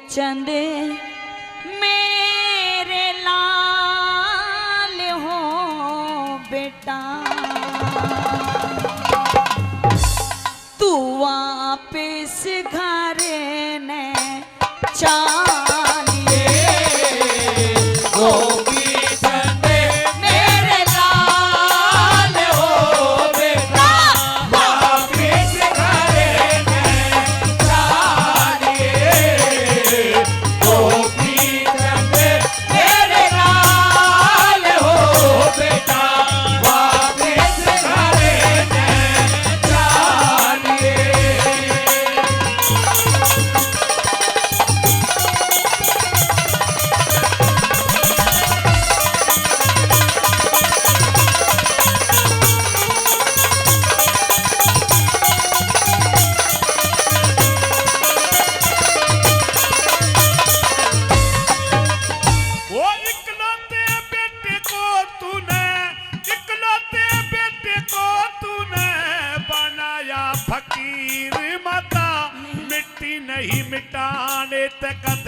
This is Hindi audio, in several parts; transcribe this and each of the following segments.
चंद मेरे लाल हो बेटा, तू वापिस घर ने चालिए नहीं मिटाने तकद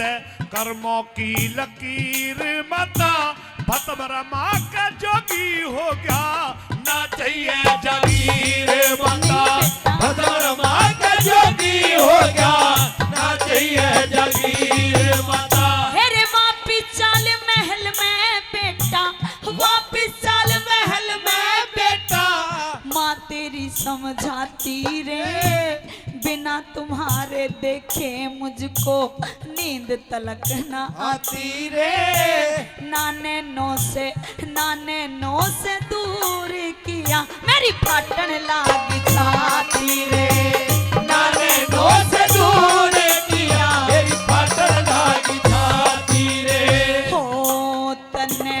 कर्मों की लकीर माता भतबरमा का जोगी हो गया ना चाहिए जागीर माता भतबरमा का जोगी हो गया ना चाहिए जागीर माता। हेरे वापिस चल महल में बेटा, वापिस चल महल में बेटा, माँ तेरी समझाती रे बिना तुम्हारे देखे मुझको नींद तलक ना आती रे, नाने नो से दूर किया मेरी फाटन लागी छाती रे, नाने नो से दूर किया मेरी फाटन लागी छाती रे। हो तन्ने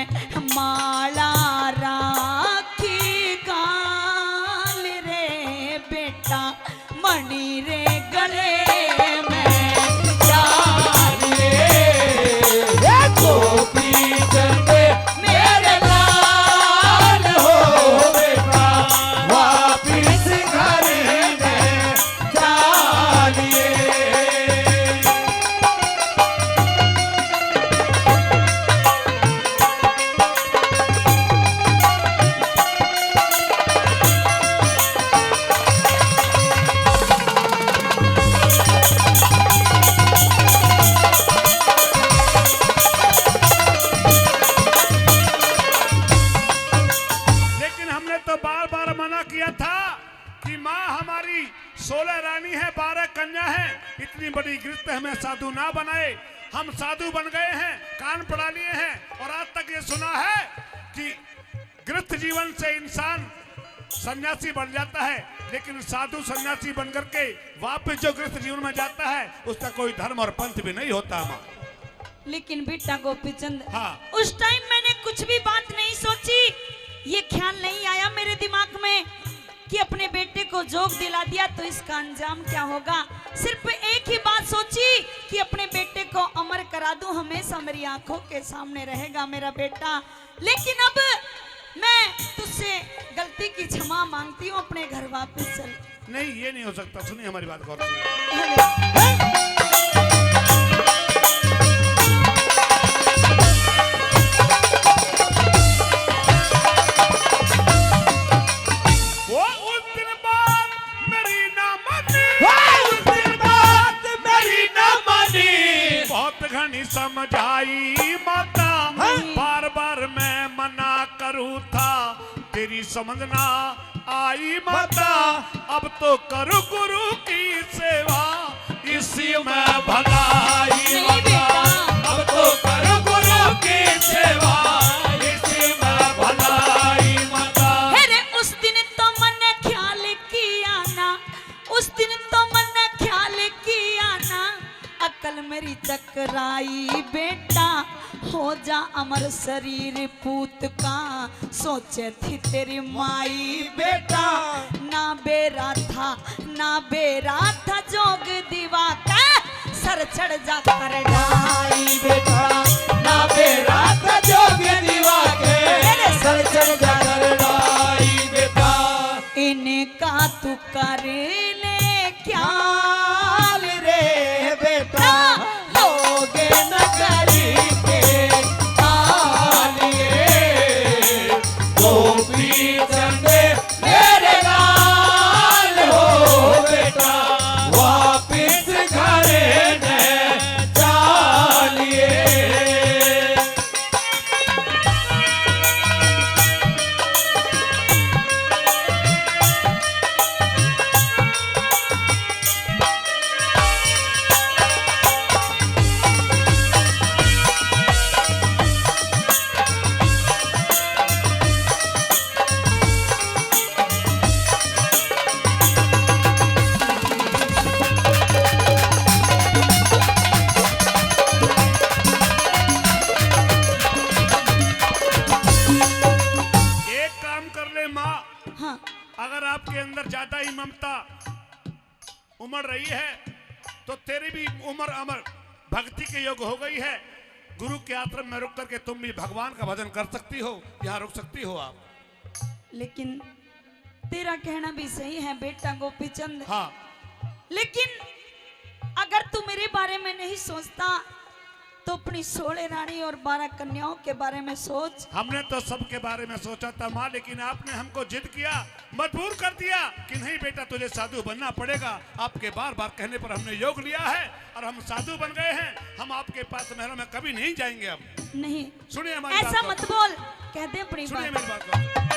माला राखी गाल रे बेटा, मणि रे गले में जान रे गोपी चंद मेरे लाल हो बेटा, वापिस घर में जानिए। कि माँ हमारी 16 रानी है 12 कन्या है, इतनी बड़ी गिरफ्त हमें साधु ना बनाए। हम साधु बन गए हैं, कान पड़ा लिए हैं और आज तक ये सुना है कि गिरफ्त जीवन से इंसान सन्यासी बन जाता है, लेकिन साधु सन्यासी बन करके वापस जो गिरफ्त जीवन में जाता है उसका कोई धर्म और पंथ भी नहीं होता माँ। लेकिन बेटा गोपीचंद, हाँ। उस टाइम मैंने कुछ भी बात नहीं सोची, ये ख्याल नहीं आया मेरे दिमाग में कि अपने बेटे को जोग दिला दिया तो इसका अंजाम क्या होगा। सिर्फ एक ही बात सोची कि अपने बेटे को अमर करा दूं, हमेशा मेरी आंखों के सामने रहेगा मेरा बेटा। लेकिन अब मैं तुझसे गलती की क्षमा मांगती हूँ, अपने घर वापस चल। नहीं, ये नहीं हो सकता, सुनिए हमारी बात गौर से। समझाई माता बार बार मैं मना करूँ था, तेरी समझना आई माता, अब तो करूँ गुरु की सेवा इसी में भलाई माता, अब तो करूँ गुरु की सेवा इसी में भलाई माता। हेरे उस दिन तो मैंने ख्याल किया ना, उस दिन तो मैंने ख्याल किया ना, अकल मेरी चकराई बेटा, हो जा अमर शरीर पूत का, सोचे थी तेरी माई बेटा, ना बेरा था जोग दीवा का, सर चढ़ जा कर डाई बेटा, ना बेरा था जोग दीवा के, सर चढ़ जा कर डाई बेटा। इनका तू कर ले ख्याल रे बेटा, हो उमड़ रही है तो तेरी भी उम्र अमर भक्ति के योग हो गई है। गुरु के आश्रम में रुक करके तुम भी भगवान का भजन कर सकती हो, यहाँ रुक सकती हो आप। लेकिन तेरा कहना भी सही है बेटा गोपीचंद। हाँ, लेकिन अगर तू मेरे बारे में नहीं सोचता तो अपनी 16 रानी और 12 कन्याओं के बारे में सोच। हमने तो सबके बारे में सोचा था माँ, लेकिन आपने हमको जिद किया, मजबूर कर दिया कि नहीं बेटा तुझे साधु बनना पड़ेगा। आपके बार बार कहने पर हमने योग लिया है और हम साधु बन गए हैं। हम आपके पास महलों में कभी नहीं जाएंगे अब। नहीं, सुनिए हमारी ऐसा बात मत बोल, कहते अपनी सुनिए बात। मेरी बात को।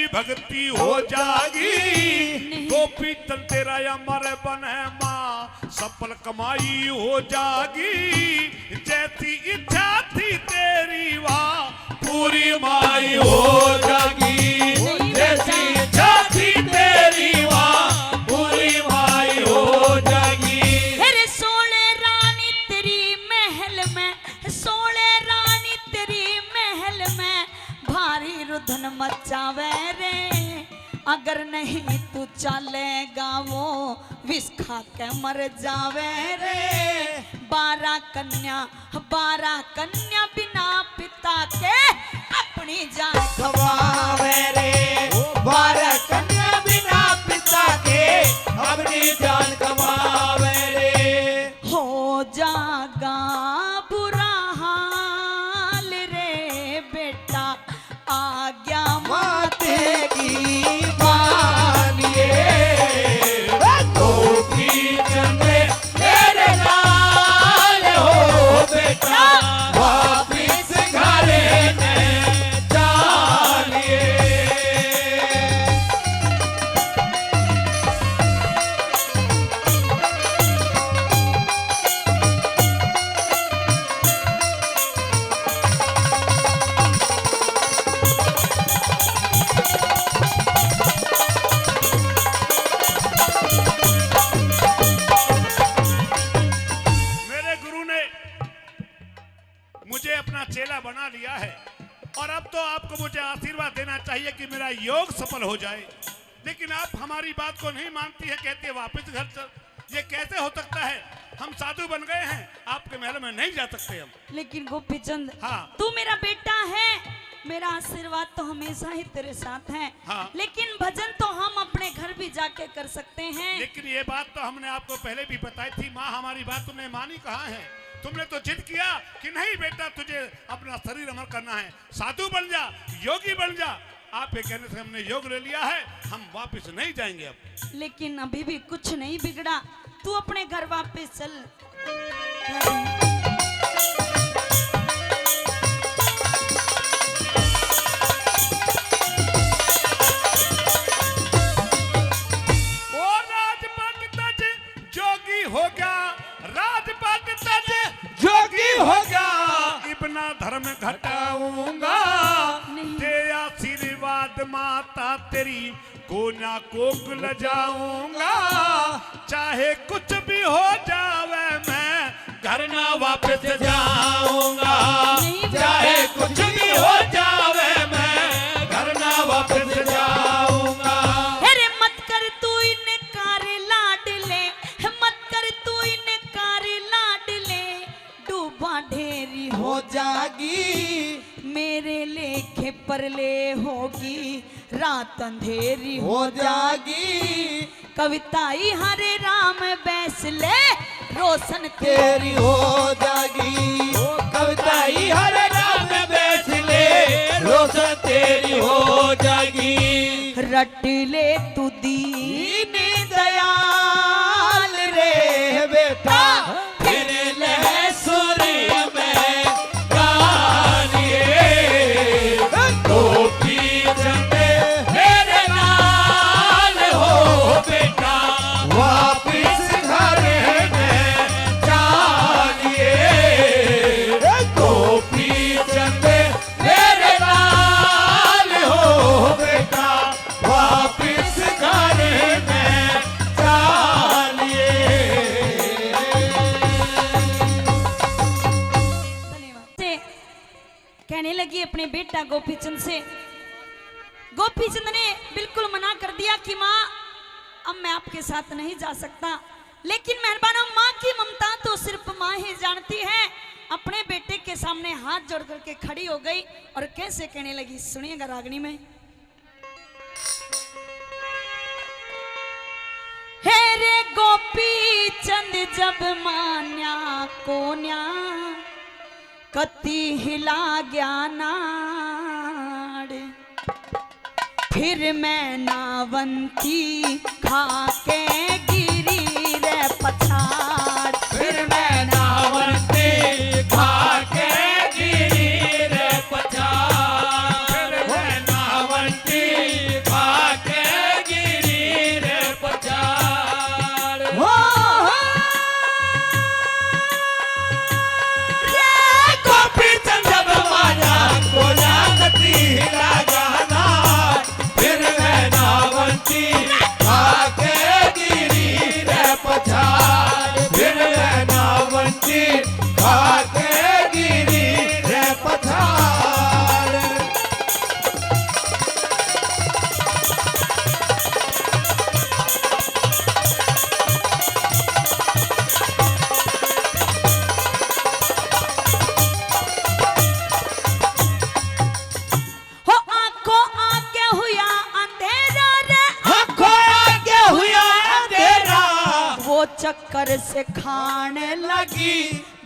भक्ति हो जागी गोपी तन तेरा अमर बने माँ, सफल कमाई हो जागी। जैसी इच्छा थी तेरी वाह पूरी माई हो जागी। जैसी इच्छा थी तेरी वाह पूरी माई हो जागी। अरे 16 रानी तेरी महल में, 16 रानी तेरी महल में भारी रुधन मचावे रे। अगर नहीं तू चलेगा वो विष खा के मर जावे रे। 12 कन्या बिना पिता के अपनी जान गवावे रे। 12 कन्या बिना पिता के अपनी जान गवावे रे। हो जागा बुरा हाल रे बेटा, आज्ञा माते की मानिए गोपी चंदे तेरे नाल हो बेटा, वापिस घर ने जानिए। मुझे अपना चेला बना लिया है और अब तो आपको मुझे आशीर्वाद देना चाहिए कि मेरा योग सफल हो जाए। लेकिन आप हमारी बात को नहीं मानती है, कहती है वापस घर चल। ये कैसे हो सकता है? हम साधु बन गए हैं, आपके महल में नहीं जा सकते हम। लेकिन गोपीचंद, हाँ। तू मेरा बेटा है, मेरा आशीर्वाद तो हमेशा ही तेरे साथ है। हाँ। लेकिन भजन तो हम अपने घर भी जाके कर सकते हैं। लेकिन ये बात तो हमने आपको पहले भी बताई थी माँ, हमारी बात तुमने मानी कहाँ है? तुमने तो जिद किया कि नहीं बेटा तुझे अपना शरीर अमर करना है, साधु बन जा, योगी बन जा। आपके कहने से हमने योग ले लिया है, हम वापस नहीं जाएंगे अब। लेकिन अभी भी कुछ नहीं बिगड़ा, तू अपने घर वापस चल। धर्म घटाऊंगा तेरे आशीर्वाद माता तेरी कोना कोक ल जाऊंगा। चाहे कुछ भी हो जावे मैं घर ना वापस जाऊंगा। चाहे कुछ भी हो जावे मैं घर ना वापस जाऊंगा। अरे मत कर तू इनकार लाडले, मत कर तू इनकार लाडले, डूबा ढेरी हो जागी मेरे लेखे परले होगी, रात अंधेरी हो जागी। कविताई हरे राम बैसले रोशन तेरी हो जागी। कविताई हरे राम बैसले रोशन तेरी हो जागी। रट ले तू दीन दयाल रे बेटा, फिर ले सूर्य में गानिए गोपी चंदे मेरे नाल हो बेटा, वापिस घर में जानिए गोपी चंदे मेरे नाल हो बेटा, वापिस घर बेटा गोपीचंद से। गोपीचंद ने बिल्कुल मना कर दिया कि माँ अब मैं आपके साथ नहीं जा सकता, लेकिन मेहरबानो माँ की ममता तो सिर्फ माँ ही जानती है। अपने बेटे के सामने हाथ जोड़ करके खड़ी हो गई और कैसे कहने लगी, सुनिएगा रागनी में। हे रे गोपीचंद जब मान्या कोन्या कति हिला ज्ञानाड़, फिर मैं नावंती खाके गिरी रे पछाड़, फिर मैं नावंती खाके गिरी रे पछाड़, फिर मैं नावंती खाके गिरी रे पछाड़। हो गोपीचंद जब माया कोन्या कति हिला गाना, फिर मैं नावंती खाके गिरी रे पछाड़, फिर मैं नावंती खाके गिरी रे पछाड़। हो आंखों आगे हुआ अंधेरा रे, आँखों आगे हुआ अंधेरा, वो चक्कर से खाने लगी,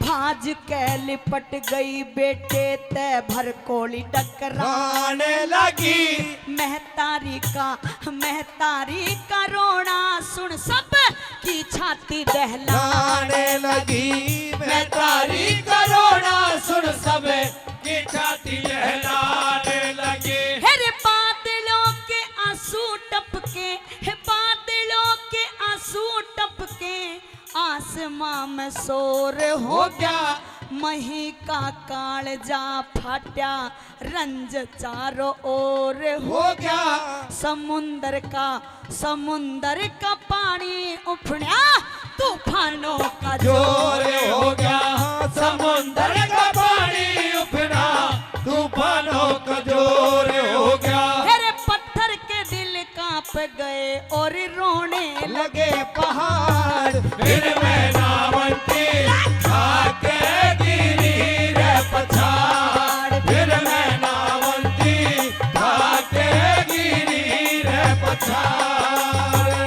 भाज के लिपट गई बेटे ते भर कोली टकरा। आने लगी, महतारी का रोना सुन सब की छाती दहला। आने लगी, मैं तारी करोना सुन सब की छाती लहलाने लगी। हेरे बादलों के आंसू टपके, हे बादलों के आंसू टपके, आसमां में शोर हो गया, मही का कालजा फाट्या, रंज चारों ओर हो गया, समुंदर का पानी उफण्या, तूफानों का जोर हो गया, समुंदर का पानी उफना, तूफानों का जोर हो गया। हेरे पत्थर के दिल कांप गए और रोने लगे पहाड़, फिर मैं नावंती खाके गिरी रे पछाड़, फिर मैं नावंती खाके गिरी रे पछाड़।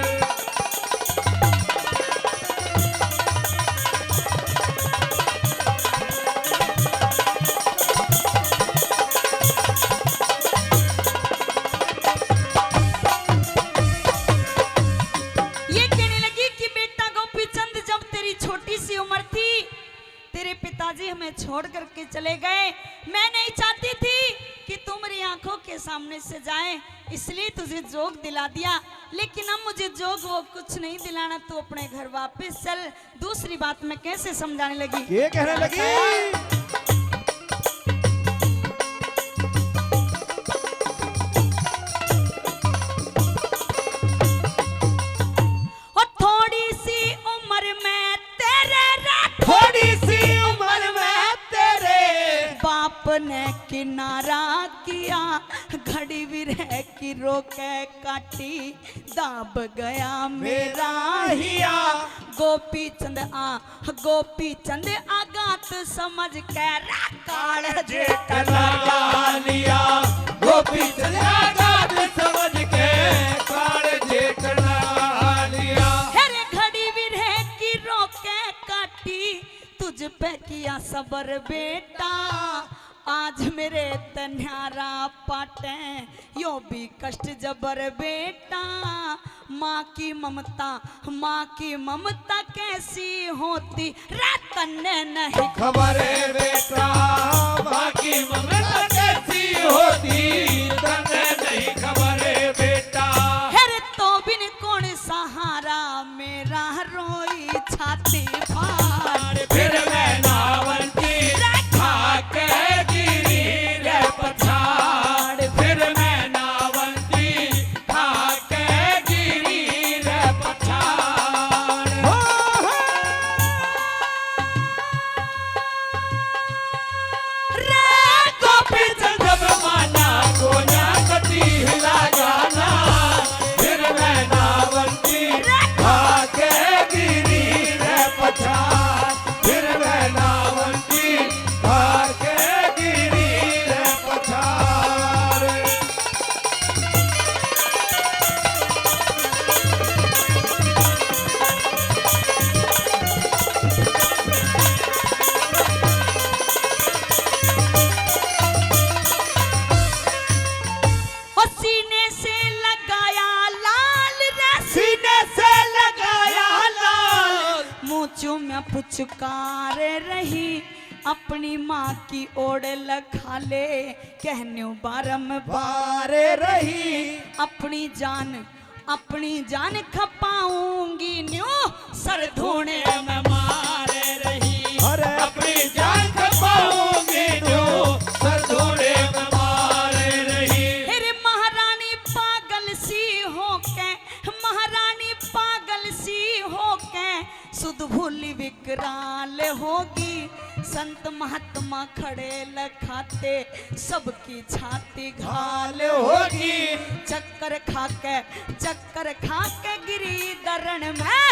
ये कहने लगी कि बेटा गोपीचंद जब तेरी छोटी सी उम्र थी, तेरे पिताजी हमें छोड़ करके चले गए। मैं नहीं चाहती थी कि तुम मेरी आंखों के सामने से जाए, इसलिए तुझे जोग दिला दिया, लेकिन अब मुझे जोग वो कुछ नहीं दिलाना, तू अपने घर वापस चल। दूसरी बात मैं कैसे समझाने लगी, ये कहने लगी, और थोड़ी सी उम्र में तेरे रात, थोड़ी सी उम्र में तेरे बाप ने किनारा किया, घड़ी भी रह की रोके काटी, दाब गया मेरा हिया। गोपीचंद आगात समझ के काल जे लगा लिया, गोपीचंद आगात समझ के काल जेठ लगा लिया। हेरे घड़ी भी रह की रोके काटी, तुझ पे किया सबर बेटा, आज मेरे तन्यारा पाटे, यो भी कष्ट जबर बेटा। माँ की ममता कैसी होती, रतन ने नहीं खबर है बेटा, बाकी ममता कैसी होती, तने नहीं खबर है बेटा। हेरे तो बिन कौन सहारा, मेरा रोई छाती फाड़, फिर मैं नावंती खाके गिरी रे पछाड़, फिर मैं नावंती खाके गिरी रे पछाड़। रे गोपीचंद जब चूं चूं मैं पुचकारे रही, अपनी माँ की ओर लखा ले, कहने बारंबार रही, अपनी जान खपाऊंगी न्यू, सर धोने में मारे रही। अरे अपनी जान खपाऊंगी न्यू, सर धोने में मारे रही। अरे महारानी पागल सी हो के, महारानी पागल सी हो के, सुध भूली विकराल होगी, संत महात्मा खड़े लखाते, सबकी छाती घाल होगी। चक्कर खा के गिरी दरण में,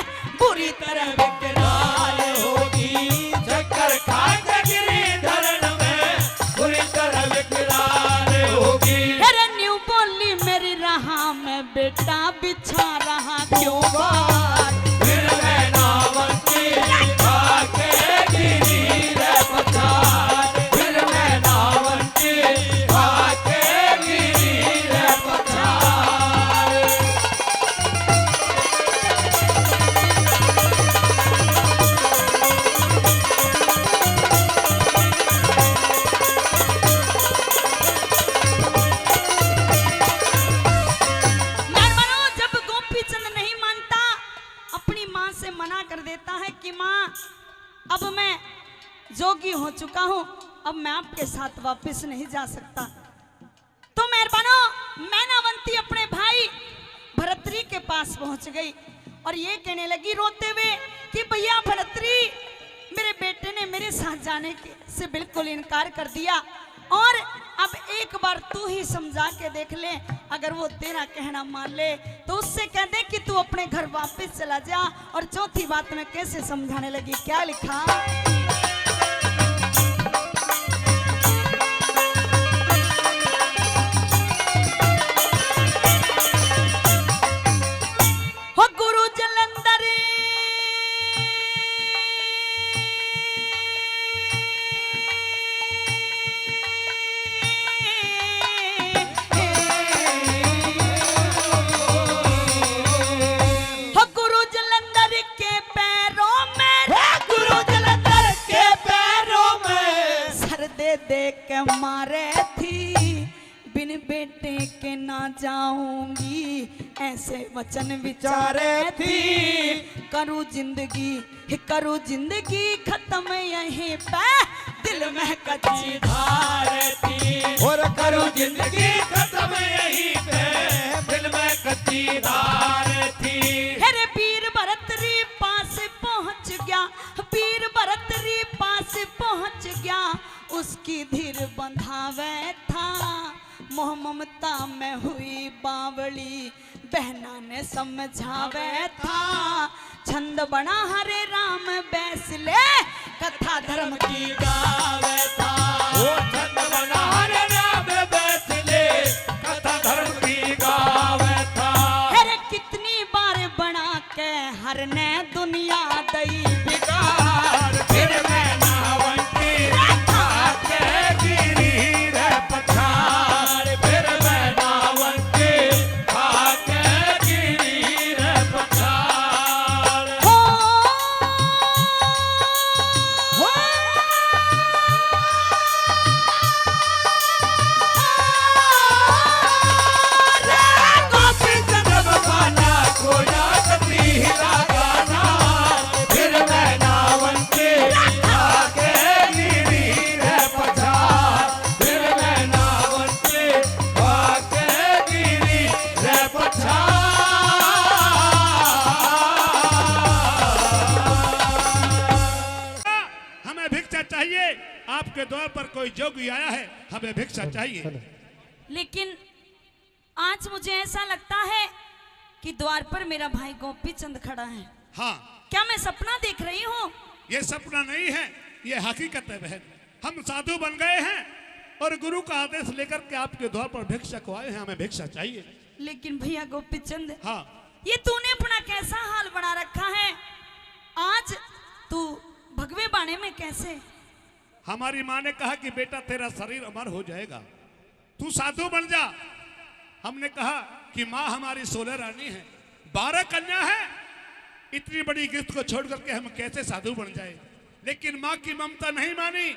बुरी तरह विकराल होगी। चक्कर खा के गिरी धरण में, बुरी तरह विकराल होगी। अरे न्यू बोली मेरी राह में बेटा बिछा रहा क्यों बार, फिर मैं नावंती खाके गिरी रे पछाड़, फिर मैं नावंती खाके गिरी रे पछाड़। मेहरबानों, जब गोपी चंद नहीं मानता, अपनी माँ से मना कर देता है कि माँ अब मैं जोगी हो चुका हूँ, अब मैं आपके साथ वापस नहीं जा सकता। तो मेहरबानों, मैनावंती अपने भाई भरतरी के पास पहुंच गई और ये कहने लगी रोते हुए कि भैया भरतरी, मेरे बेटे ने मेरे साथ जाने से बिल्कुल इनकार कर दिया, और अब एक बार तू ही समझा के देख ले, अगर वो तेरा कहना मान ले तो उससे कह दे कि तू अपने घर वापस चला जा। और चौथी बात में कैसे समझाने लगी, क्या लिखा, हो गुरु जलंधर हो गुरु जलंधर के पैरों में, गुरु जलंधर के पैरों में, सर दे के मारे थी, बिन बेटे के ना जाऊंगी, ऐसे वचन विचारे थी। करूं जिंदगी खत्म यहीं पे, दिल में कच्ची धार थी। और करूं जिंदगी खत्म यहीं पे, दिल में कच्ची धार थी। अरे वीर भरतरी पास पहुंच गया, वीर भरतरी पास पहुंच गया, उसकी धीर बंधावे था, मोह ममता में हुई बावली, बहना ने समझावे था। छंद बना हरे राम बैसले, कथा धर्म की गावे था। वो छंद बना हरे राम बैसले, कथा धर्म की गावे था। अरे कितनी बार बना के हर ने दुनिया दई बिकार, फिर मैं नावंती खाके गिरी रे पछाड़, फिर मैं नावंती खाके गिरी रे पछाड़। हो गोपी चंद बहाना कोया कती लगाना, फिर मैं नावंती खाके गिरी रे पछाड़, फिर मैं नावंती खाके गिरी रे पछाड़। हमें भिक्षा चाहिए, आपके द्वार पर कोई जोगी आया है, हमें भिक्षा चाहिए। लेकिन आज मुझे ऐसा लगता है कि द्वार पर मेरा भाई गोपी चंद खड़ा है। हाँ, क्या मैं सपना देख रही हूँ? ये सपना नहीं है, ये हकीकत है बहन। हम साधु बन गए हैं और गुरु का आदेश लेकर के आपके द्वार पर भिक्षा को आए हैं, हमें भिक्षा चाहिए। लेकिन भैया गोपी चंद, हाँ, ये तूने अपना कैसा हाल बना रखा है? आज तू भगवे बाणे में कैसे? हमारी माँ ने कहा कि बेटा तेरा शरीर अमर हो जाएगा, तू साधु बन जा। हमने कहा कि माँ हमारी 16 रानी है, 12 कन्या है, इतनी बड़ी गिरफ्त को छोड़ करके हम कैसे साधु बन जाए। लेकिन माँ की ममता नहीं मानी,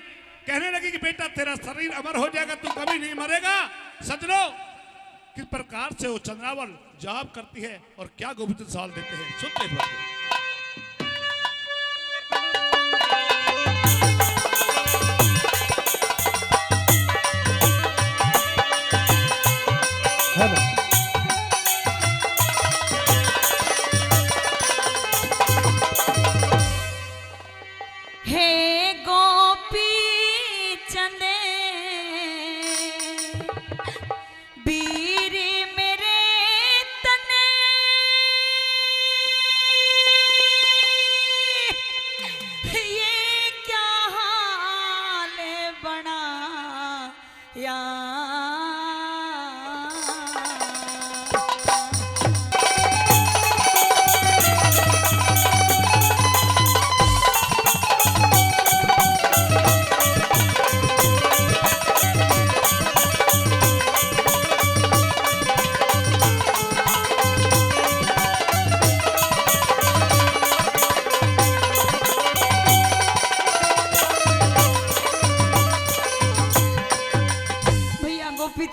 कहने लगी कि बेटा तेरा शरीर अमर हो जाएगा, तू कभी नहीं मरेगा। सजनों, किस प्रकार से वो चंद्रावल जवाब करती है और क्या गोविंद सवाल देते हैं, सुनते हैं। है ना? हे गोपी चंदे बीर मेरे तने, ये क्या हाल बना या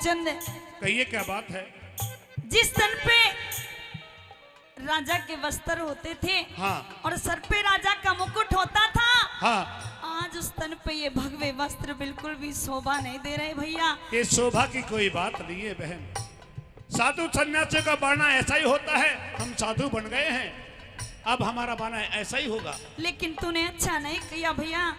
चंद, कहिए क्या बात है। जिस तन पे राजा के वस्त्र होते थे, हाँ, और सर पे राजा का मुकुट होता था, हाँ, आज उस तन पे ये भगवे वस्त्र बिल्कुल भी शोभा नहीं दे रहे भैया। ये शोभा की कोई बात नहीं है बहन। साधु सन्यासियों का बढ़ना ऐसा ही होता है। हम साधु बन गए हैं, अब हमारा बना ऐसा ही होगा। लेकिन तूने अच्छा नहीं किया भैया।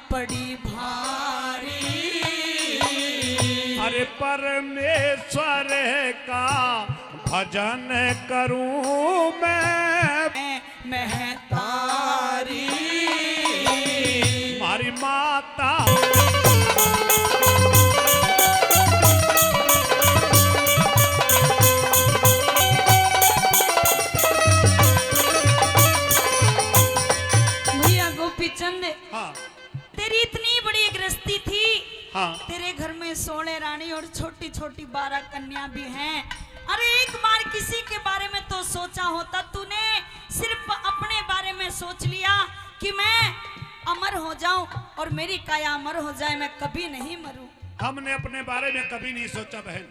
पड़ी भारी, अरे परमेश्वर का भजन करूं मैं महतारी, हमारी माता भैया गोपी चंद, हाँ, तेरी इतनी बड़ी गृहस्थी थी, हाँ, तेरे घर में 16 रानी और छोटी छोटी 12 कन्या भी हैं। अरे एक बार किसी के बारे में तो सोचा होता। तूने सिर्फ अपने बारे में सोच लिया कि मैं अमर हो जाऊं और मेरी काया अमर हो जाए, मैं कभी नहीं मरूं। हमने अपने बारे में कभी नहीं सोचा बहन।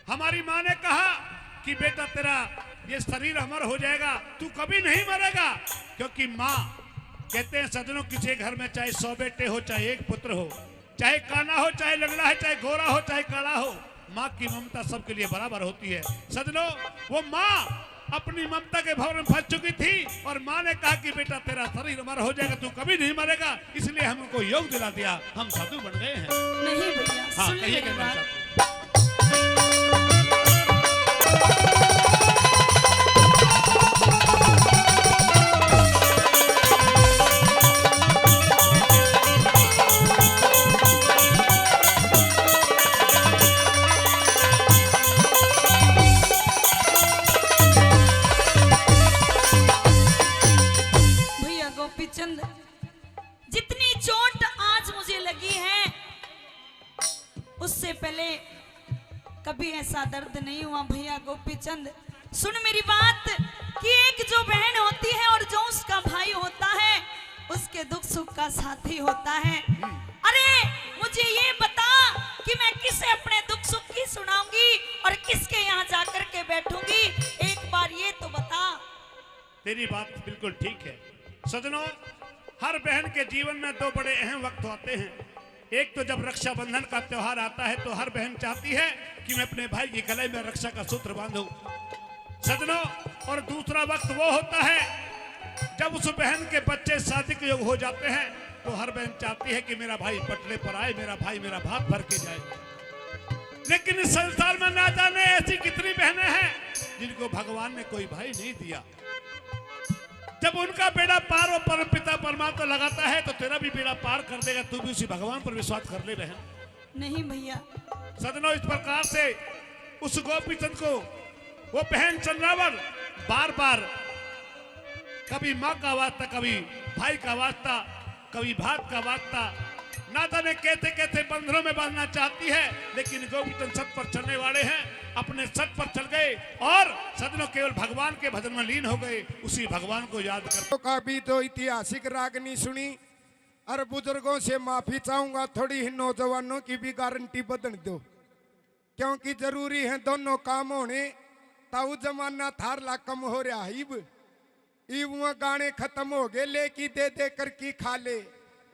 हमारी माँ ने कहा कि बेटा तेरा ये शरीर अमर हो जाएगा, तू कभी नहीं मरेगा। क्योंकि माँ कहते हैं सजनों, किसी घर में चाहे 100 बेटे हो, चाहे एक पुत्र हो, चाहे काना हो, चाहे लंगड़ा है, चाहे गोरा हो, चाहे काला हो, माँ की ममता सबके लिए बराबर होती है। सजनों, वो माँ अपनी ममता के भंवर में फंस चुकी थी और माँ ने कहा कि बेटा तेरा शरीर अमर हो जाएगा, तू कभी नहीं मरेगा। इसलिए हमको योग दिला दिया, हम साधु बन गए हैं। नहीं भैया, हाँ, सुन ले कहिए मेरी क्या बात। चंद, जितनी चोट आज मुझे लगी है, उससे पहले कभी ऐसा दर्द नहीं हुआ भैया गोपी चंद। सुन मेरी बात कि एक जो बहन होती है और जो उसका भाई होता है, उसके दुख सुख का साथी होता है। अरे मुझे ये बता कि मैं किसे अपने दुख सुख की सुनाऊंगी और किसके यहाँ जाकर के बैठूंगी, एक बार ये तो बता। तेरी बात बिल्कुल ठीक है। सजनों, हर बहन के जीवन में 2 बड़े अहम वक्त होते हैं। एक तो जब रक्षाबंधन का त्योहार आता है तो हर बहन चाहती है कि मैं अपने भाई के गले में रक्षा का सूत्र बांधूं। सजनों, और दूसरा वक्त वो होता है जब उस बहन के बच्चे शादी के योग हो जाते हैं तो हर बहन चाहती है कि मेरा भाई पटले पर आए, मेरा भाई मेरा भात भर के जाए। लेकिन इस संसार में ना जाने ऐसी कितनी बहनें हैं जिनको भगवान ने कोई भाई नहीं दिया। जब उनका बेड़ा पार वो परम पिता परमात्मा लगाता है तो तेरा भी बेड़ा पार कर देगा। तू भी उसी भगवान पर विश्वास कर ले बहन। नहीं भैया, सदनों, इस प्रकार से उस गोपीचंद को वो बहन चंद्रावर बार बार कभी माँ का वास्ता, कभी भाई का वास्ता, कभी भात का वास्ता ना जाने कहते कहते बंधनों में बांधना चाहती है, लेकिन गोपीचंद सत पर चलने वाले हैं, अपने सत पर चल गए और सदनों केवल भगवान के भजन में लीन हो गए, उसी भगवान को याद कर। का भी तो ऐतिहासिक रागनी सुनी और बुजुर्गों से माफी चाहूंगा, थोड़ी ही नौजवानों की भी गारंटी बदल दो, क्योंकि जरूरी है दोनों काम होने। ताऊ जमाना थारला कम हो रहा इब वह गाने खत्म हो गए, लेकी दे दे कर की खा ले।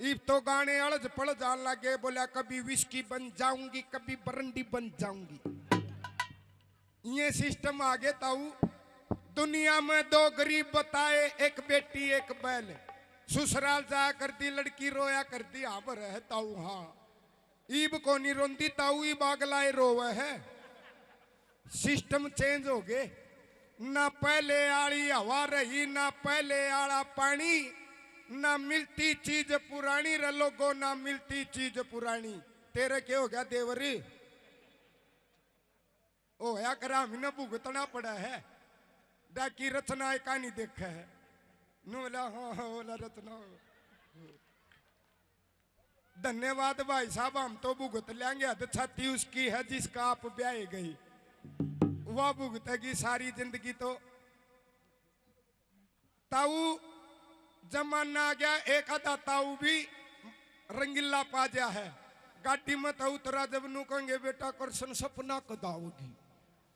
इब तो गाने अड़ज पड़ जान लगे, बोला कभी विस्की बन जाऊंगी, कभी बरंडी बन जाऊंगी। ये सिस्टम आगे ताऊ। दुनिया में दो गरीब बताए, एक बेटी एक बैल। ससुराल जा करती लड़की रोया करती, हाँ पर है ताऊ। हाँ ईब को नहीं रोंदी ताऊ, ईब अगलाए रोवे है। सिस्टम चेंज हो गए, ना पहले आड़ी हवा रही, ना पहले आड़ा पानी, ना मिलती चीज पुरानी रे लोगो, ना मिलती चीज पुरानी। तेरे क्या हो गया देवरी? ओ या करा ना भुगतना पड़ा है। डाकी रचना कहानी देखा है नोला। हाँ हाँ ओला रचना। धन्यवाद भाई साहब, हम तो भुगत लेंगे। हद छाती उसकी है जिसका आप ब्याह गई, वह भुगतेगी सारी जिंदगी। तो ताऊ जमाना आ गया, एक आधा ताऊ भी रंगीला पा जा है। गाड़ी में ताऊ तरा जब नू कहेंगे बेटा कृष्ण सपना कदाओगी,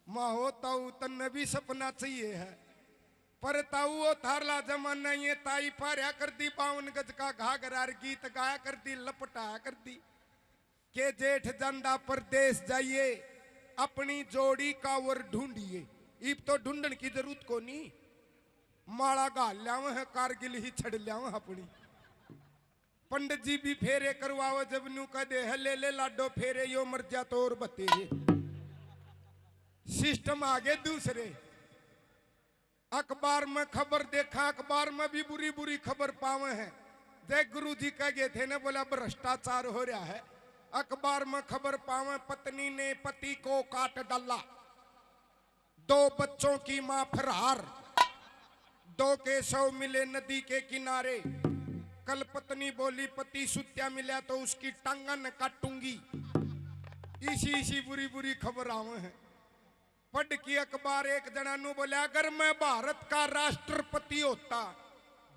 माँ हो ताऊ तन्ने भी सपना चाहिए है। पर ताऊ वो थारला जमाना ये ताई पार्या कर दी, 52 गज का घाघरार गीत गाया कर दी, लपटाया कर दी के जेठ जांदा परदेश जाइए, अपनी जोड़ी का वर ढूंढिए। इब तो ढूंढन की जरूरत को नहीं, माला गाल लियाव है, कारगिल ही छड़ लियाव अपनी। पंडित जी भी फेरे करवाओ, जब नू कह दे है ले ले लाडो फेरे, यो मर जा तो और बतेरे। सिस्टम आगे दूसरे। अखबार में खबर देखा, अखबार में भी बुरी बुरी खबर पावे हैं। जय गुरु जी कह गए थे ना, बोला भ्रष्टाचार हो रहा है। अखबार में खबर पावे, पत्नी ने पति को काट डाला, 2 बच्चों की मां फरार, 2 के शव मिले नदी के किनारे। कल पत्नी बोली पति सुत्या मिला तो उसकी टांगन काटूंगी। इसी बुरी बुरी खबर आवे हैं। पढ़ की अखबार एक जना नु बोला, अगर मैं भारत का राष्ट्रपति होता,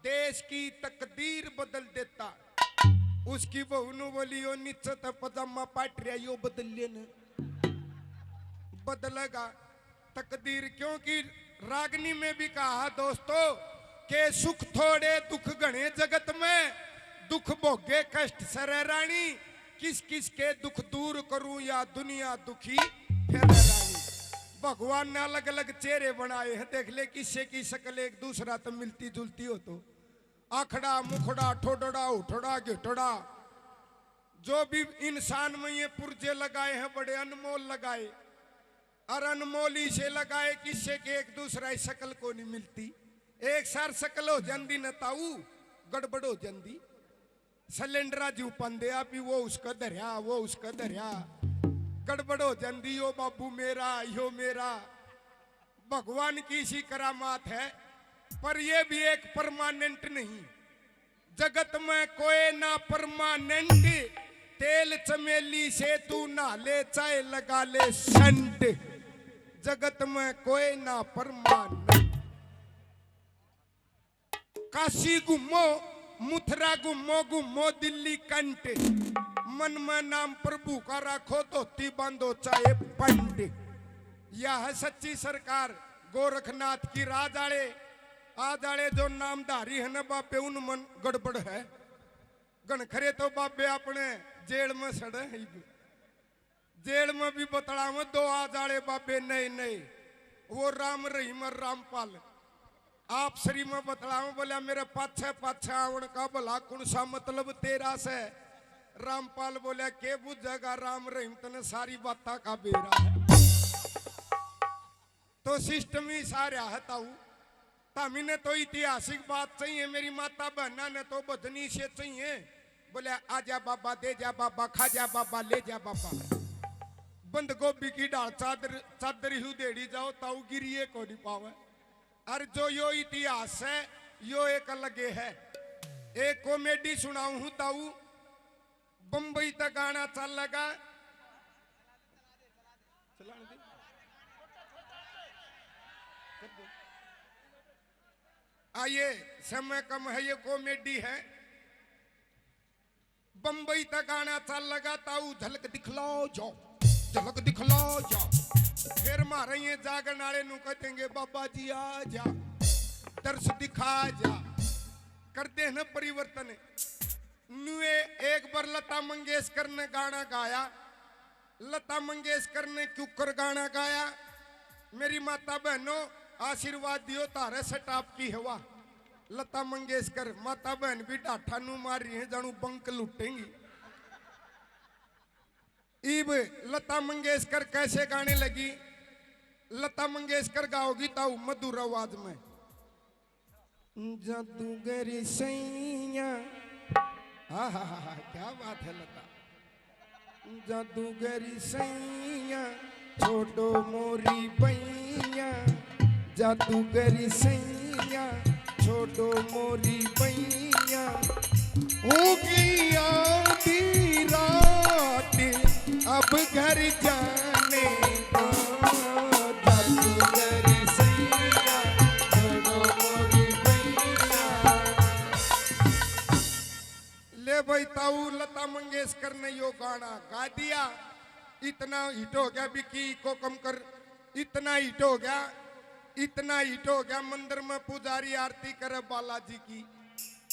देश की तकदीर बदल देता। उसकी बहू नु बोली, यो नीचे तो पजामा पाट रहा, यो बदल लेना। बदलेगा तकदीर, क्योंकि रागनी में भी कहा दोस्तों के सुख थोड़े दुख घने जगत में, दुख भोगे कष्ट सरे रानी, किस किस के दुख दूर करूं या दुनिया दुखी फिर रानी। भगवान ने अलग अलग चेहरे बनाए हैं, देख ले किससे की शक्ल एक दूसरा तो मिलती जुलती हो। तो आखड़ा मुखड़ा ठोडड़ा उठड़ा गिठड़ा, जो भी इंसान में ये पुर्जे लगाए हैं बड़े अनमोल लगाए, और अनमोल ही से लगाए किससे के एक दूसरा ही शक्ल को नहीं मिलती। एक सार शक्ल हो जाती न ताऊ, गड़बड़ हो जाती। सिलेंडरा जू पंदे भी वो उसका धरिया, वो उसका धरिया, गड़बड़ हो जाती। यो बाबू मेरा, यो मेरा। भगवान की सी करामात है, पर ये भी एक परमानेंट नहीं। जगत में कोई ना परमानेंट, तेल चमेली से तू नहा ले, चाय लगा ले सेंट। जगत में कोई ना परमानेंट। काशी घूमो, मथुरा घूमो, घूमो दिल्ली कंट, मन में नाम प्रभु का रखो, धोती बांधो चाहे पंड। यह है सच्ची सरकार गोरखनाथ की। राजाड़े आजाड़े जो नामधारी है न बाबे, उन मन गड़बड़ है। गणखरे तो बाबे अपने जेल में सड़े हैं। जेल में भी बतड़ा में 2 आजाड़े बाबे नए नए, वो राम रहीम और रामपाल। आप श्री में बतड़ा में बोला, मेरे पाछे पाछे आवण का भला कौन सा मतलब तेरा से। रामपाल बोला, के बुझेगा राम रहीम, तने सारी बाता का बेरा है। तो सिस्टम ही सारा है ताऊ। तामी ने तो ऐतिहासिक बात चाहिए, मेरी माता बहना ने तो बदनी से चाहिए। बोले आजा बाबा, दे जा बाबा, खा जा बाबा, ले जा बाबा। बंद गोभी की डाल चादर चादर ही देड़ी जाओ ताऊ गिरिए को नहीं पावे। अरे जो यो इतिहास है यो एक अलग है। एक कॉमेडी सुनाऊ हूं ताऊ। बंबई तक गाना चल लगा, आइए समय कम है, ये कॉमेडी है। बंबई तक गाना चल लगा ताऊ, झलक दिखलाओ जाओ, झलक दिखलाओ जाओ। फिर मारे ये जागन वाले नु कहेंगे बाबा जी आ जा, दर्श दिखा जा, कर दे न परिवर्तन। नुए एक बार लता मंगेशकर ने गाना गाया, लता मंगेशकर ने क्यों कर गाना गाया। मेरी माता बहनों आशीर्वाद दियो तारे सटाप की हवा। लता मंगेशकर माता बहन भी डाठा नु मार रही है, जानू बंक लुटेंगी। इब लता मंगेशकर कैसे गाने लगी। लता मंगेशकर गाओगी ताऊ मधुर आवाज में, जादूगरी सैया, हा क्या बात है लता। जादूगरी सैया छोड़ो मोरी बैया, जादूगरी सैया छोड़ो मोरी बैया। हो गई आधी रात अब घर जाने दो, जादूगरी सैया छोड़ो मोरी बैया। ले भाई ताऊ लता मंगेशकर ने यो गाना गा दिया, इतना हिट हो गया। बिकी को कम कर, इतना हिट हो गया, इतना हिट हो गया। मंदिर में पुजारी आरती करे बालाजी की,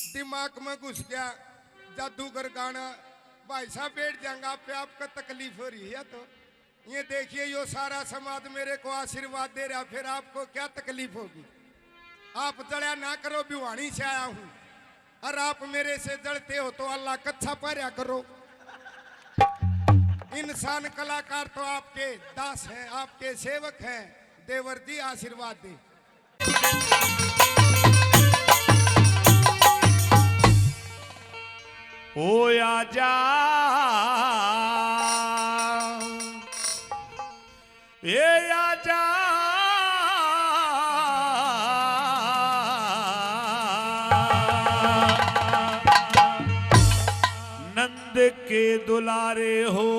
दिमाग में घुस गया जादूगर गाना। भाई साहब बैठ जाएंगे आप पे, आपका तकलीफ हो रही है तो ये देखिए यो सारा समाज मेरे को आशीर्वाद दे रहा, फिर आपको क्या तकलीफ होगी। आप जड़ा ना करो, भिवानी से आया हूं, और आप मेरे से जड़ते हो तो अल्लाह कच्छा पाया करो। इंसान कलाकार तो आपके दास हैं, आपके सेवक हैं। देवर जी आशीर्वाद दे। ओ आजा ये आजा नंद के दुलारे हो,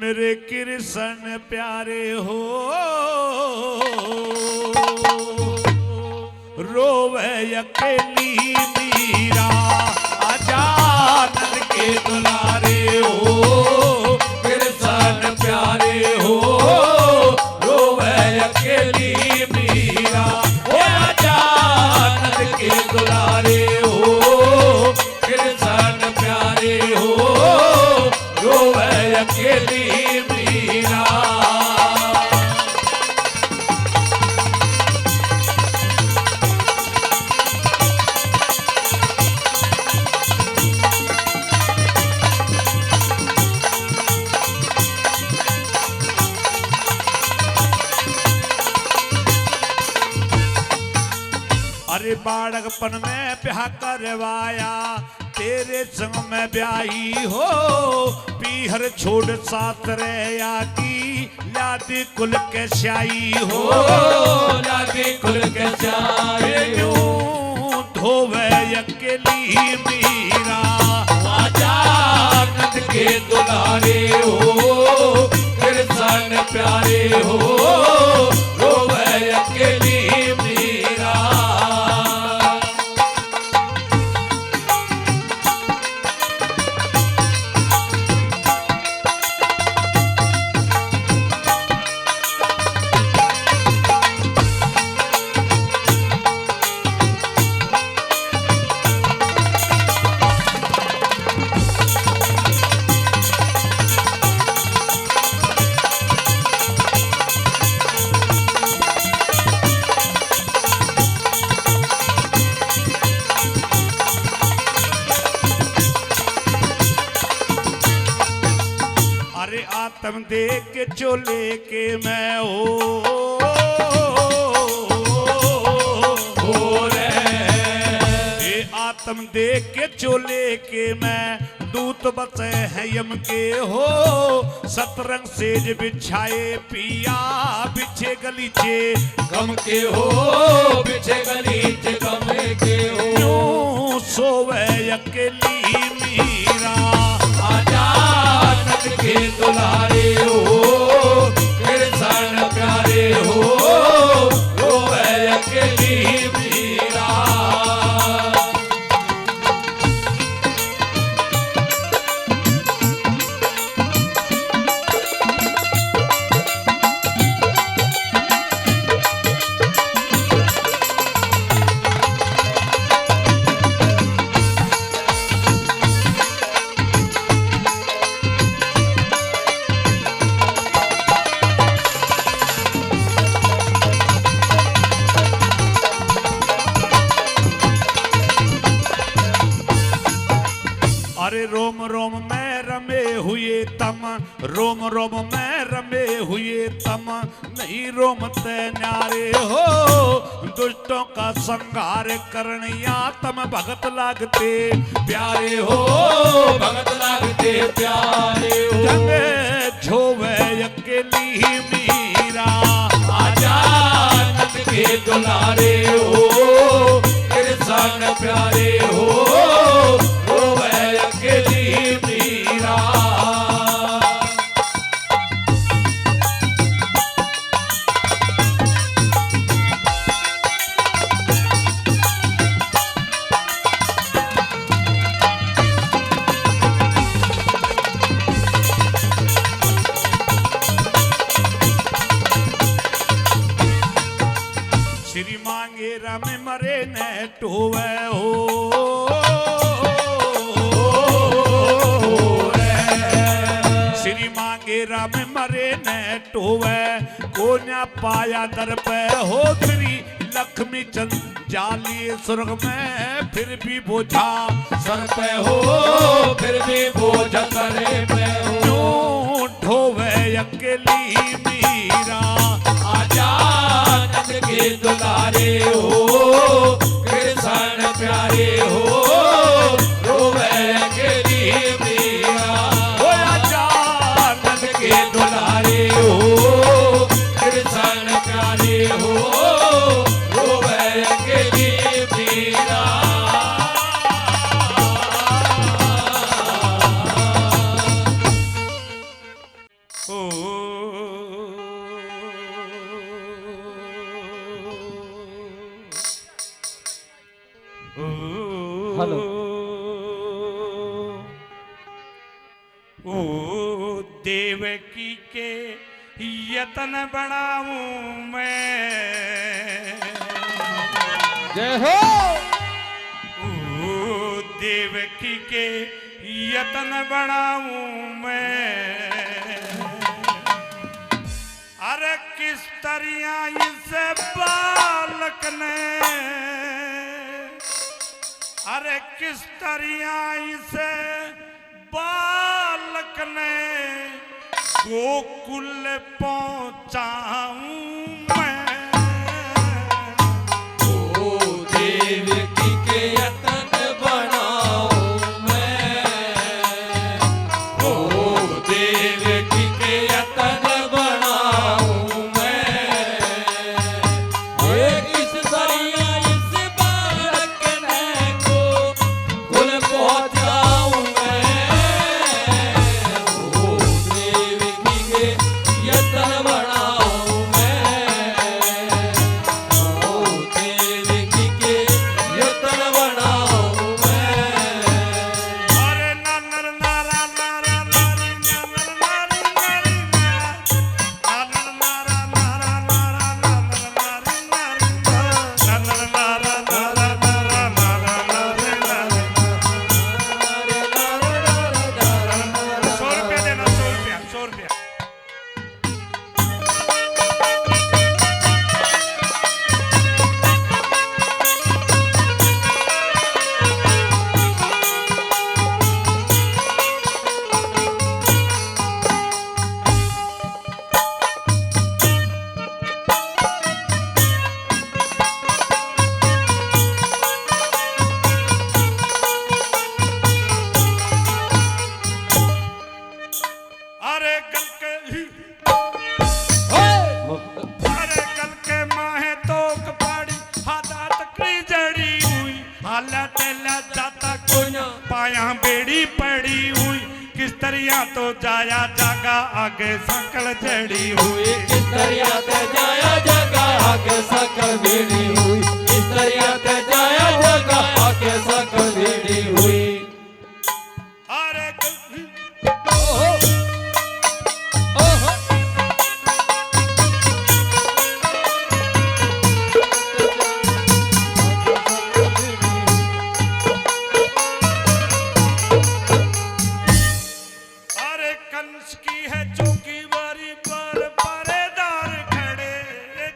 मेरे कृष्ण प्यारे हो। रोवे अकेली मीरा, आजा नंद के दुलारे हो, कृष्ण प्यारे हो। रोवे अकेली मीरा, ओ आजा नंद के दुलारे हो, कृष्ण प्यारे हो। रोवे अकेली मीरा। अरे बाड़कपन में ब्याह करवाया, तेरे संग में ब्याही हो। पीहर छोड़ साथ रया की, लादी कुल के स्याई हो। लादी कुल के स्याई हो। धोवे अकेली मीरा, आजा नंद के दुलारे हो, कृष्ण प्यारे हो। रोवे अकेली मीरा। आत्म दे के चोले के मैं आत्म दे के चोले के मैं दूत बसे हैं यम के हो सतरंग सेज बिछाए पिया बिछे गलीचे गम के हो बिछे गलीचे गम के हो यूं सोवे अकेली मीरा आजाद के दुलारे हो कृष्ण प्यारे हो रोवे अकेली मीरा। अरे रोम रोम में रमे हुए तम रोम रोम में रमे हुए तम नहीं रोमते न्यारे हो दुष्टों का संहार करनिया तम भगत लागते प्यारे हो भगत लागते प्यारे हो जंगे झोवे अकेली मीरा आजाद के दुलारे हो कृष्ण प्यारे हो रोवे अकेली मीरा। श्री मांगे रम मरे न टोवे हो श्री मांगे रम मरे न टोवे को न पाया दर पे हो श्री लक्ष्मी चंद जाली स्वर्ग में फिर भी बोझा सर पे हो फिर भी बोझ करे पे हो क्यों ढोवे अकेली मीरा आजाद के दुलारे हो कृष्ण प्यारे हो रोवे अकेली मीरा। आजाद के दुलारे हो कृष्ण प्यारे हो रोवे अकेली मीरा। हेलो ओ देवकी के यतन बनाऊं मैं जय हो ओ देवकी के यतन बनाऊं मैं अरे किस तरह इस बालक ने अरे किस तरह इसे बालक ने गोकुल पहुंचाऊं मैं ओ देवकी के यतन बनाऊं मैं ओ देवकी के यतन बनाऊं मैं किस तरह इस बालक ने गोकुल पहुंचाऊं मैं ओ देवकी के यतन बनाऊं मैं ओ देवकी के यतन बनाऊं बेड़ी पड़ी हुई किस तरिया तो जाया जागा आगे सकल चढ़ी हुई किस तरिया ते जाया जगा आगे सकल बेड़ी हुई किस तरिया ते जाया जगा आगे सकल बेड़ी हुई अरे ओहो ओहो अरे कंस की है चौकी बारी पर पहरेदार खड़े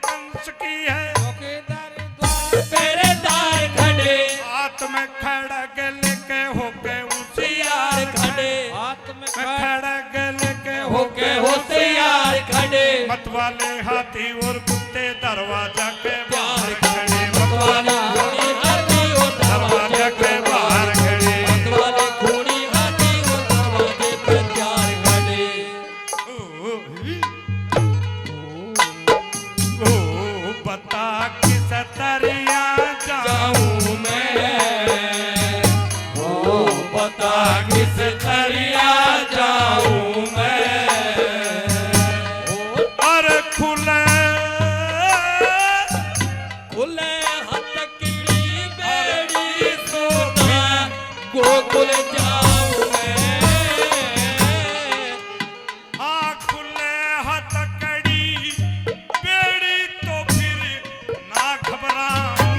कंस की है चौकीदार द्वार पहरेदार खड़े हाथ में खड़ग लेके होके होशियार खड़े हाथ में खड़ग लेके होके होशियार खड़े मतवाले हाथी और कुत्ते दरवाजा के प्यार बाहर खड़े मतवाले खूनी हाथी और दरवाजा के बाहर खड़े मतवाले खूनी हाथी और दरवाजे पे प्यार खड़े ओ बता किस तरिया जाऊं मैं ओ बता किस तरिया जाऊं मैं और खुले खुले हथकड़ी बेड़ी सोना गोकुल जाऊं मैं हाँ खुले हथकड़ी बेड़ी तो फिर ना घबराऊं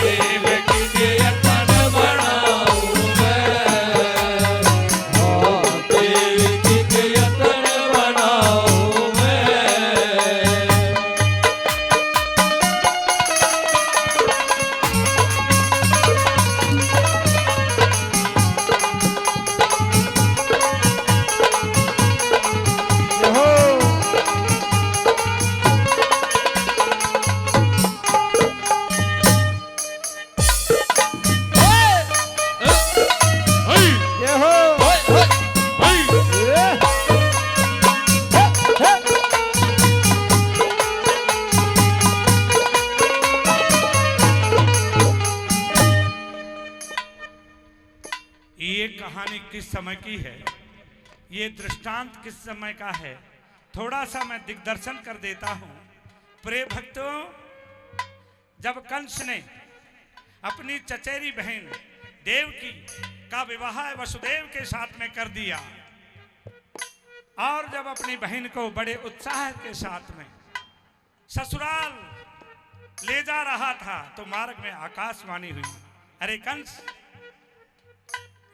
देव की जयतन बनाऊं मैं देव की जयतन बनाऊं मैं ये कहानी किस समय की है, ये दृष्टांत किस समय का है, थोड़ा सा मैं दिग्दर्शन कर देता हूं। प्रिय भक्तों, जब कंस ने अपनी चचेरी बहन देवकी का विवाह वसुदेव के साथ में कर दिया और जब अपनी बहन को बड़े उत्साह के साथ में ससुराल ले जा रहा था तो मार्ग में आकाशवाणी हुई, अरे कंस,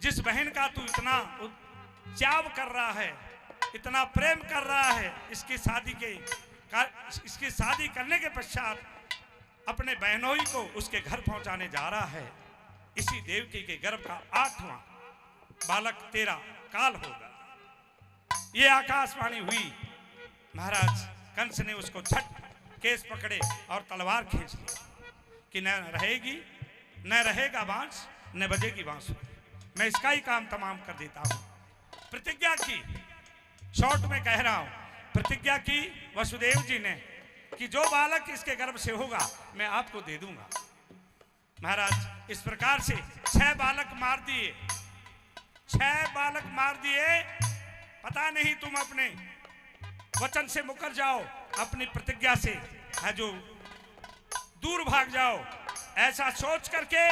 जिस बहन का तू इतना चाव कर रहा है, इतना प्रेम कर रहा है, इसकी शादी करने के पश्चात अपने बहनोई को उसके घर पहुंचाने जा रहा है। इसी देवकी के गर्भ का 8वां बालक तेरा काल होगा। ये आकाशवाणी हुई। महाराज कंस ने उसको झट केस पकड़े और तलवार खींच ली कि न रहेगी, न रहेगा बांस, न बजेगी बांसुरी। मैं इसका ही काम तमाम कर देता हूं। प्रतिज्ञा की, शॉर्ट में कह रहा हूं, प्रतिज्ञा की वसुदेव जी ने कि जो बालक इसके गर्भ से होगा मैं आपको दे दूंगा। महाराज इस प्रकार से 6 बालक मार दिए, 6 बालक मार दिए। पता नहीं तुम अपने वचन से मुकर जाओ, अपनी प्रतिज्ञा से है जो दूर भाग जाओ, ऐसा सोच करके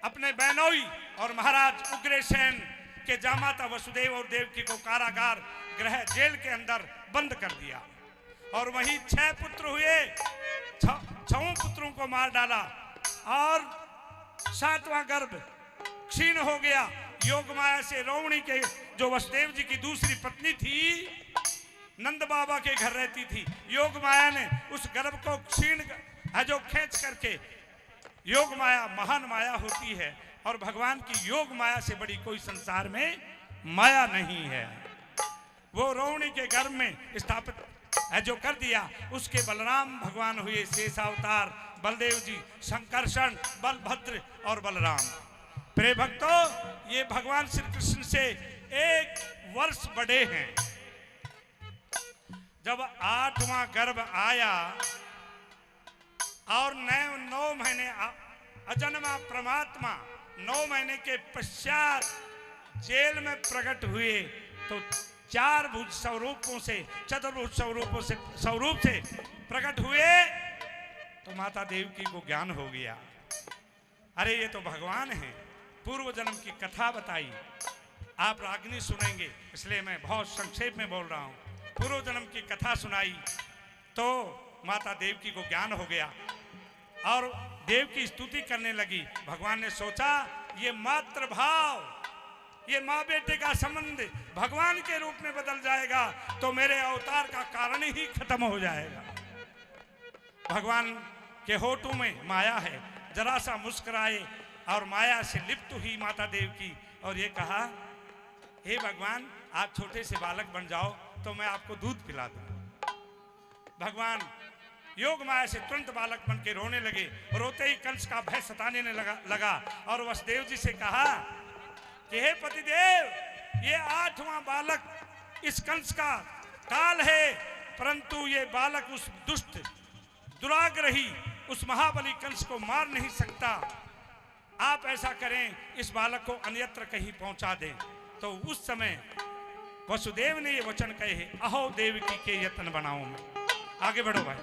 अपने बहनोई और महाराज उग्रसेन के जामाता वसुदेव और देवकी को कारागार गृह जेल के अंदर बंद कर दिया और वहीं 6 पुत्र हुए। 6 पुत्रों को मार डाला और 7वां गर्भ क्षीण हो गया। योग माया से रोहिणी के जो वसुदेव जी की दूसरी पत्नी थी, नंद बाबा के घर रहती थी, योग माया ने उस गर्भ को क्षीण है जो खींच करके, योग माया महान माया होती है और भगवान की योग माया से बड़ी कोई संसार में माया नहीं है। वो रोहिणी के गर्भ में स्थापित है जो कर दिया। उसके बलराम भगवान हुए शेषावतार, बलदेव जी, शंकरषण, बलभद्र और बलराम। प्रिय भक्तों, ये भगवान श्री कृष्ण से 1 वर्ष बड़े हैं। जब 8वां गर्भ आया और 9 महीने अजन्मा परमात्मा 9 महीने के पश्चात जेल में प्रकट हुए तो 4 भुज स्वरूपों से, चतुर्भुज स्वरूप से प्रकट हुए तो माता देवकी को ज्ञान हो गया। अरे ये तो भगवान है। पूर्व जन्म की कथा बताई, आप रागनी सुनेंगे इसलिए मैं बहुत संक्षेप में बोल रहा हूँ। पूर्व जन्म की कथा सुनाई तो माता देवकी को ज्ञान हो गया और देव की स्तुति करने लगी। भगवान ने सोचा ये मातृभाव, ये माँ बेटे का संबंध भगवान के रूप में बदल जाएगा तो मेरे अवतार का कारण ही खत्म हो जाएगा। भगवान के होठों में माया है, जरा सा मुस्कुराए और माया से लिप्त हुई माता देवकी और ये कहा, हे भगवान आप छोटे से बालक बन जाओ तो मैं आपको दूध पिला दूं। भगवान योग माया से तुरंत बालक बन के रोने लगे। रोते ही कंस का भय सताने लगा और वसुदेव जी से कहा कि हे पतिदेव, ये 8वां बालक इस कंस का काल है, परंतु ये बालक उस दुष्ट दुराग्रही उस महाबली कंस को मार नहीं सकता। आप ऐसा करें, इस बालक को अन्यत्र कहीं पहुंचा दें। तो उस समय वसुदेव ने ये वचन कहे, अहो देवकी के यत्न बनाओ। मैं आगे बढ़ो भाई।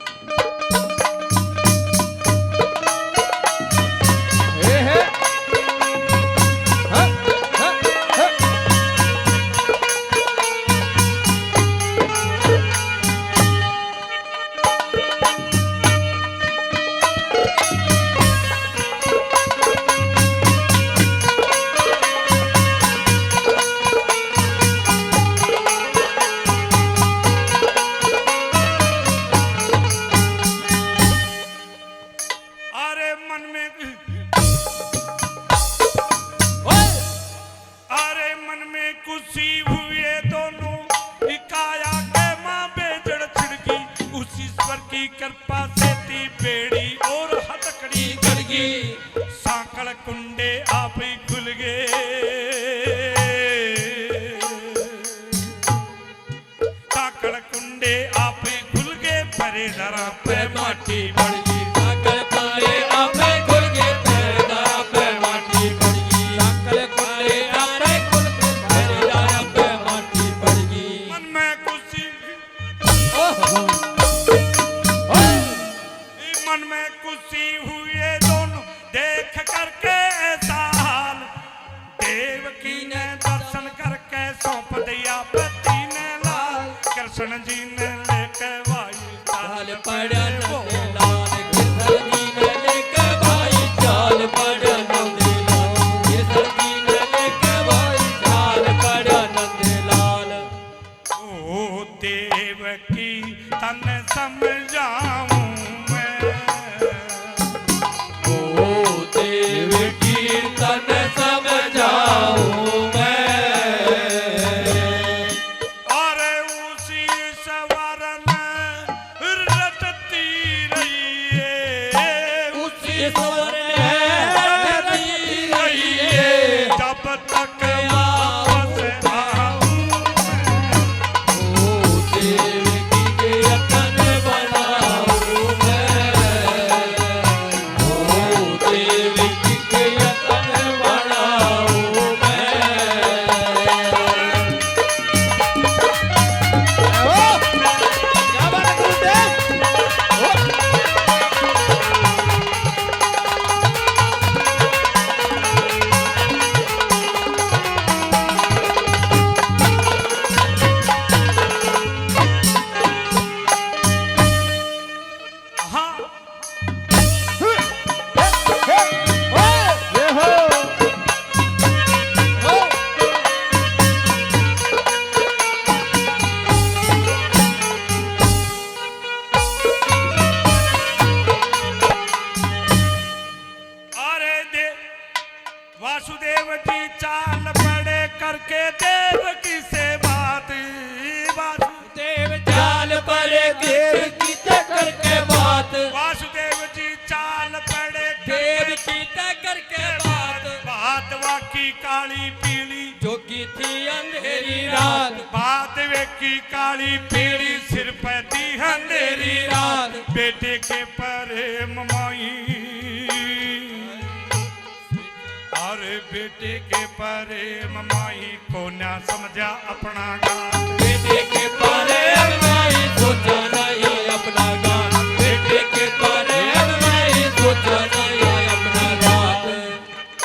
बेटे के प्रेम माई को ना समझा अपना गान। बेटे के प्रेम माई सोचा नहीं अपना गान। बेटे के प्रेम माई सोचा नहीं अपना गान।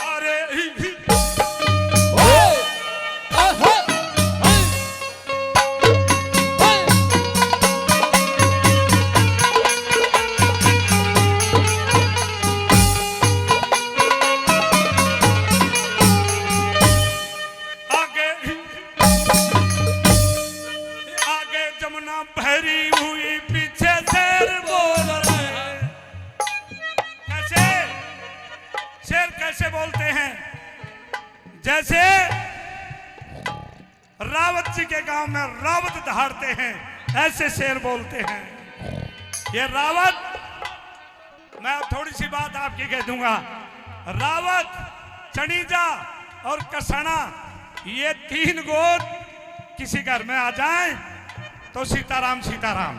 अरे आगे जमुना भरी हुई पीछे शेर बोल रहे हैं। कैसे शेर कैसे बोलते हैं? जैसे रावत जी के गांव में रावत दहाड़ते हैं, ऐसे शेर बोलते हैं। ये रावत, मैं थोड़ी सी बात आपकी कह दूंगा। रावत, चणीजा और कसना, ये तीन गोद किसी घर में आ जाएं तो सीताराम सीताराम।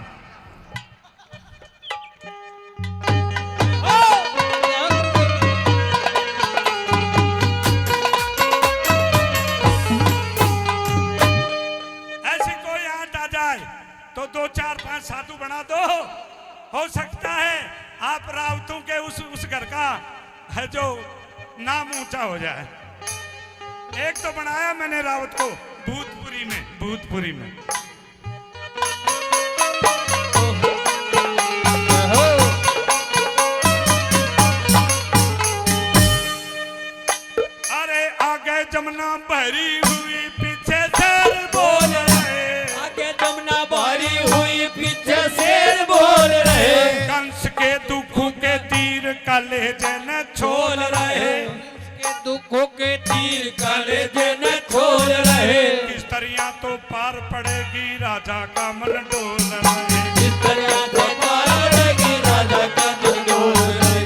ऐसी कोई आंट आ जाए तो 2 4 5 साधु बना दो। हो सकता है आप रावतों के उस घर का है जो नाम ऊंचा हो जाए। एक तो बनाया मैंने रावत को भूतपुरी में। अरे आगे जमुना भरी हुई पीछे शेर बोल रहे। आगे जमुना भरी हुई पीछे शेर बोल रहे। कंस के दुखों के तीर कलेजे न छोल रहे। के दुखों के तीर कलेजे न खोल रहे। किस तरह तो पार पड़ेगी राजा का मन डोल रहे। इस तरह से पार पड़ेगी राजा का दिल डोल रहे।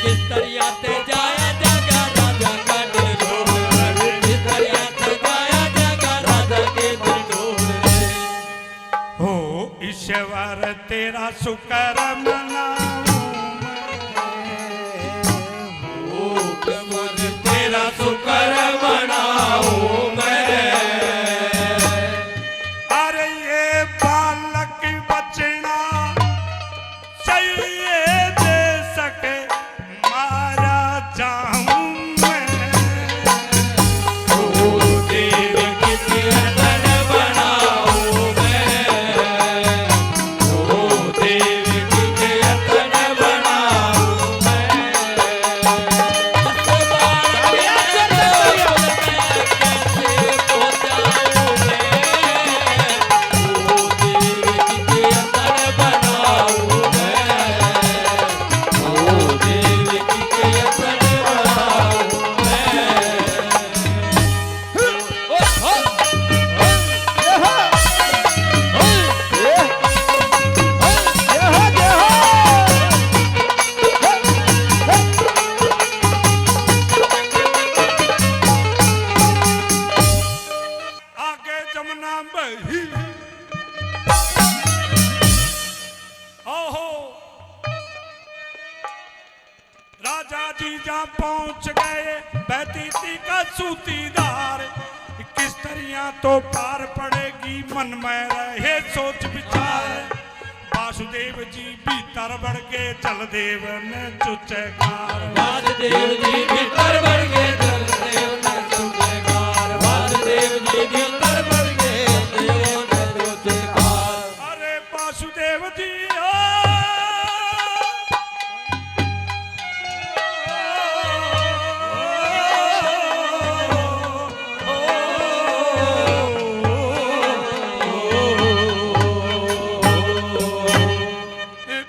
किस तरह से जाया जागा राजा का दिल डोल रहे। किस तरह से जाया जागा राजा के दिल डोल रहे। हो ईश्वर तेरा शुक्र मनाऊं मैं। तेरा शुक्र मनाऊं मैं। अरे ये बालक बचना चाहिए दे सके मारा जाऊं मैं। ओ देव की कीर्तन बनाऊं मैं। ओ देव की कीर्तन बनाऊं मैं। कैसे पहुंचाऊं मैं। ओ देव की कीर्तन बनाऊं मैं। ओ देव की कीर्तन बनाऊं मैं। आगे जमुना बही। ओहो राजा जी जहाँ पहुंच गए बैतीती का सूतीदार। किस तरह तो पार पड़ेगी मन में रहे सोच विचार। वासुदेव जी भीतर बढ़ के जलदेव ने चुचकार। वासुदेव जी भीतर बढ़ गए जलदेव ने चुचकार। वासुदेव जी भीतर बढ़ गए जलदेव ने चुचकार। अरे वासुदेव जी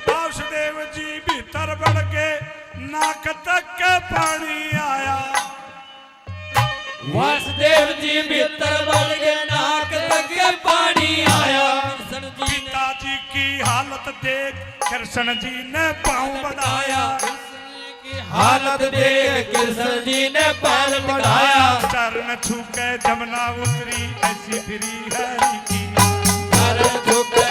वासुदेव जी भीतर बढ़ के नाक तक पानी आया। वासुदेव जी भीतर बढ़ गए नाक तक पानी आया। कृष्ण जी ने पिताजी की हालत देख कृष्ण जी ने पांव बढ़ाया। कृष्ण जी की हालत देख कृष्ण जी ने पैर बढ़ाया, चरण छू के जमुना उतरी ऐसी फिरी हरि की। चरण छू के